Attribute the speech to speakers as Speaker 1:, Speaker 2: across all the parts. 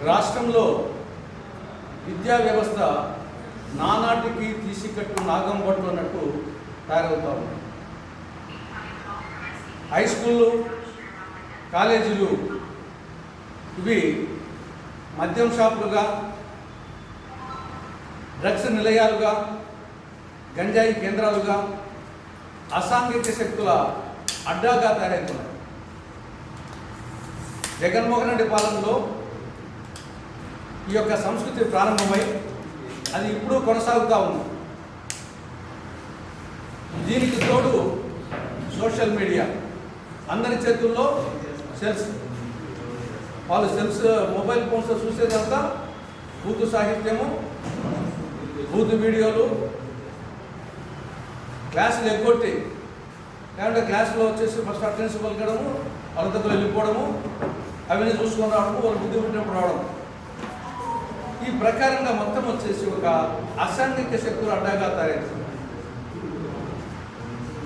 Speaker 1: రాష్ట్రంలో విద్యా వ్యవస్థ నానాటికి తీసికట్టు నాగం పట్టు అన్నట్టు తయారవుతా ఉంది. హై స్కూళ్ళు, కాలేజీలు ఇవి మద్యం షాపులుగా, డ్రగ్స్ నిలయాలుగా, గంజాయి కేంద్రాలుగా, అసాంఘిక శక్తుల అడ్డాగా తయారవుతున్నాయి. జగన్మోహన్ రెడ్డి పాలనలో ఈ యొక్క సంస్కృతి ప్రారంభమై అది ఇప్పుడు కొనసాగుతూ ఉంది. దీనికి తోడు సోషల్ మీడియా అందరి చేతుల్లో సెల్స్, వాళ్ళు సెల్స్ మొబైల్ ఫోన్స్ చూసేదంతా బూతు సాహిత్యము, బూతు వీడియోలు, క్లాసులు ఎగ్గొట్టి లేదంటే క్లాసులో వచ్చేసి ఫస్ట్ అటెండెన్స్ పలకడము, వాళ్ళ దగ్గర వెళ్ళిపోవడము, అవన్నీ చూసుకొని రావడము, వాళ్ళు బుద్ధి పుట్టినప్పుడు రావడం, ఈ ప్రకారంగా మొత్తం వచ్చేసి ఒక అసాంఘిక శక్తులు అడ్డాగా తయారైంది.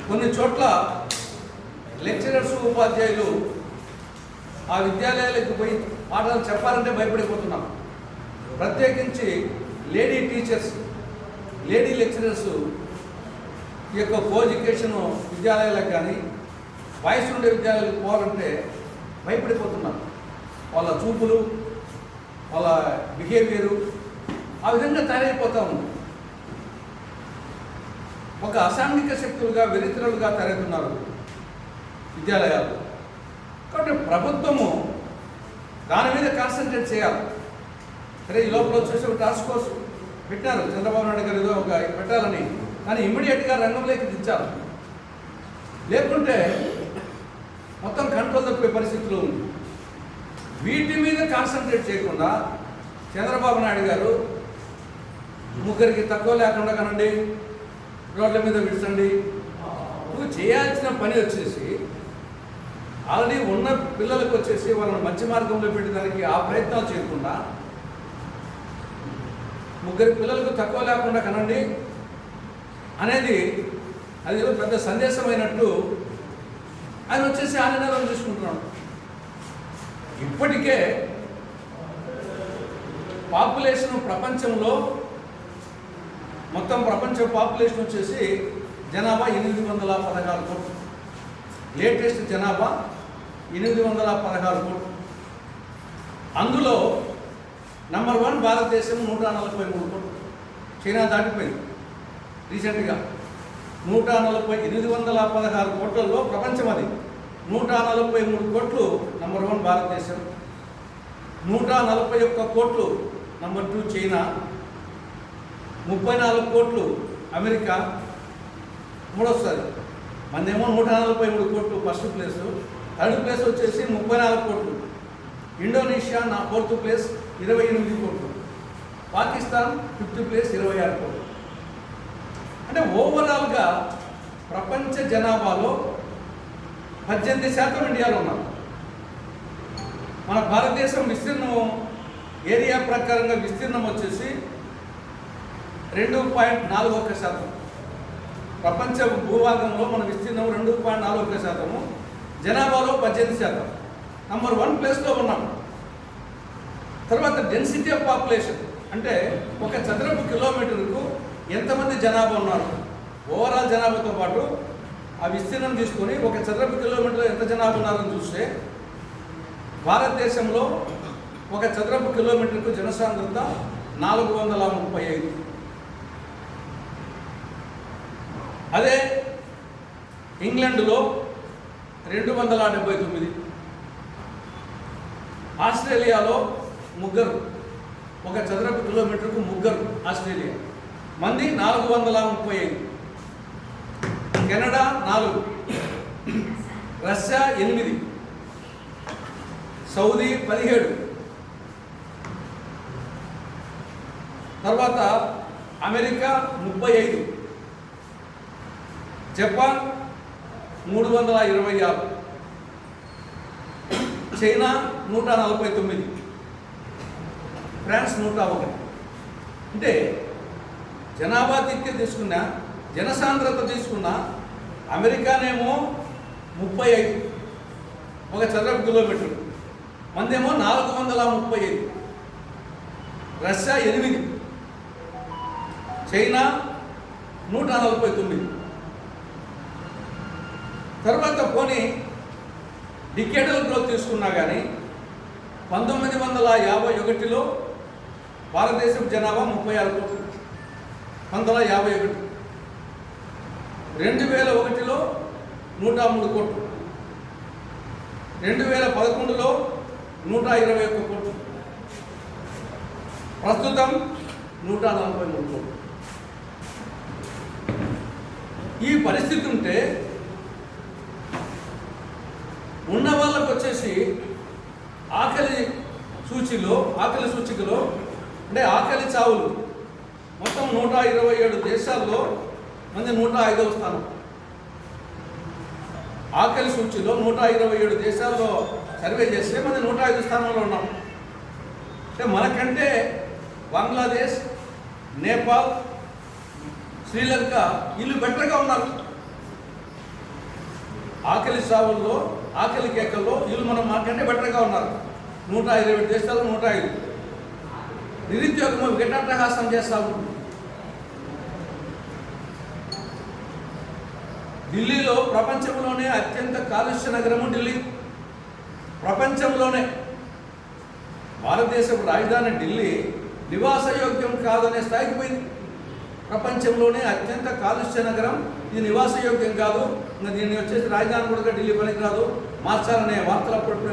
Speaker 1: కొన్ని చోట్ల లెక్చరర్స్, ఉపాధ్యాయులు ఆ విద్యాలయాలకు పోయి పాఠాలు చెప్పాలంటే భయపడిపోతున్నాం. ప్రత్యేకించి లేడీ టీచర్స్, లేడీ లెక్చరర్స్ ఈ యొక్క కో ఎడ్యుకేషన్ విద్యాలయాలకు కానీ వయసు ఉండే విద్యాలయాలకు పోవాలంటే భయపడిపోతున్నారు. వాళ్ళ చూపులు, వాళ్ళ బిహేవియరు ఆ విధంగా తయారైపోతూ ఉంది. ఒక అసాంఘిక శక్తులుగా, వెరితరులుగా తయారవుతున్నారు విద్యాలయాలు. కాబట్టి ప్రభుత్వము దాని మీద కాన్సన్ట్రేట్ చేయాలి. సరే, ఈ లోపల వచ్చేసి ఒక టాస్క్ ఫోర్స్ పెట్టారు చంద్రబాబు నాయుడు గారు, ఏదో ఒక పెట్టాలని, కానీ ఇమ్మీడియట్గా రంగంలోకి దించాలి. లేకుంటే మొత్తం కంట్రోల్ తప్పే పరిస్థితులు ఉంది. వీటి మీద కాన్సన్ట్రేట్ చేయకుండా చంద్రబాబు నాయుడు గారు ముగ్గురికి తక్కువ లేకుండా కనండి, రోడ్ల మీద విడిచండి, నువ్వు చేయాల్సిన పని వచ్చేసి ఆల్రెడీ ఉన్న పిల్లలకు వచ్చేసి వాళ్ళని మంచి మార్గంలో పెట్టడానికి ఆ ప్రయత్నాలు చేయకుండా ముగ్గురి పిల్లలకు తక్కువ లేకుండా కనండి అనేది అది పెద్ద సందేశమైనట్టు ఆయన వచ్చేసి ఆ నిర్ణయం తీసుకుంటున్నాడు. ఇప్పటికే పాపులేషన్ ప్రపంచంలో మొత్తం ప్రపంచ పాపులేషన్ వచ్చేసి జనాభా 816 కోట్లు. లేటెస్ట్ జనాభా 816 కోట్లు. అందులో నంబర్ 1 భారతదేశం 143 కోట్లు. చైనా దాటిపోయింది రీసెంట్గా. 816 కోట్లలో ప్రపంచం అది. 143 కోట్లు నంబర్ 1 భారతదేశం, 141 కోట్లు నంబర్ 2 చైనా, 34 కోట్లు అమెరికా మూడోసారి, మనదేమో 143 కోట్లు ఫస్ట్ ప్లేస్. థర్డ్ ప్లేస్ వచ్చేసి 34 కోట్లు. ఇండోనేషియా 4th ప్లేస్ 28 కోట్లు. పాకిస్తాన్ 5th ప్లేస్ 26 కోట్లు. అంటే ఓవరాల్గా ప్రపంచ జనాభాలో 18% ఇండియాలో ఉన్నారు. మన భారతదేశం విస్తీర్ణం ఏరియా ప్రకారంగా విస్తీర్ణం వచ్చేసి 2.41%. ప్రపంచ భూభాగంలో మన విస్తీర్ణం 2.41%, జనాభాలో 18%. నంబర్ 1 ప్లేస్లో ఉన్నాం. తర్వాత డెన్సిటీ ఆఫ్ పాపులేషన్ అంటే ఒక చదరపు కిలోమీటర్కు ఎంతమంది జనాభా ఉన్నారు, ఓవరాల్ జనాభాతో పాటు ఆ విస్తీర్ణం తీసుకొని ఒక చదరపు కిలోమీటర్లో ఎంత జనాభా ఉన్నారని చూస్తే భారతదేశంలో ఒక చదరపు కిలోమీటర్కు జనసాంద్రత 435. అదే ఇంగ్లాండ్లో 279, ఆస్ట్రేలియాలో 3, ఒక చదరపు కిలోమీటర్కు 3 ఆస్ట్రేలియా మంది 435, కెనడా 4, రష్యా 8, సౌదీ 17, తర్వాత అమెరికా 35, జపాన్ 326, చైనా 149, ఫ్రాన్స్ 101. అంటే జనాభా తీసుకున్న, జనసాంద్రత తీసుకున్న అమెరికానేమో 35 ఒక చదరపు కిలోమీటర్, మందేమో 435. Russia 8, China 149. తర్వాత పోనీ డికేడల్ గ్రోత్ తీసుకున్నా కానీ 1951లో భారతదేశం జనాభా 36 కోట్లు. 1951. 2001లో 103 కోట్లు. 2011లో 121 కోట్లు. ప్రస్తుతం 143 కోట్లు. ఈ పరిస్థితి ఉంటే ఉన్న వాళ్ళకు వచ్చేసి ఆకలి సూచికలో అంటే ఆకలి చావులు మొత్తం 127 దేశాల్లో మంది 105వ స్థానం. ఆకలి సూచిలో 127 దేశాల్లో సర్వే చేస్తే మంది 105 స్థానంలో ఉన్నాం. అంటే మనకంటే బంగ్లాదేశ్, నేపాల్, శ్రీలంక వీళ్ళు బెటర్గా ఉన్నారు. ఆకలి సావుల్లో, ఆకలి కేకల్లో వీళ్ళు మనకంటే బెటర్గా ఉన్నారు. 127 దేశాలు 105. నిరుద్యోగము వికటాటహాసం చేస్తా ఉంటుంది. ఢిల్లీలో ప్రపంచంలోనే అత్యంత కాలుష్య నగరము ఢిల్లీ. ప్రపంచంలోనే భారతదేశపు రాజధాని ఢిల్లీ నివాసయోగ్యం కాదనే స్థాయికి పోయింది. ప్రపంచంలోనే అత్యంత కాలుష్య నగరం, ఇది నివాసయోగ్యం కాదు, ఇంకా దీన్ని వచ్చేసి రాజధాని కూడా ఢిల్లీ పనికి రాదు, మార్చాలనే వార్తలు అప్పుడప్పుడు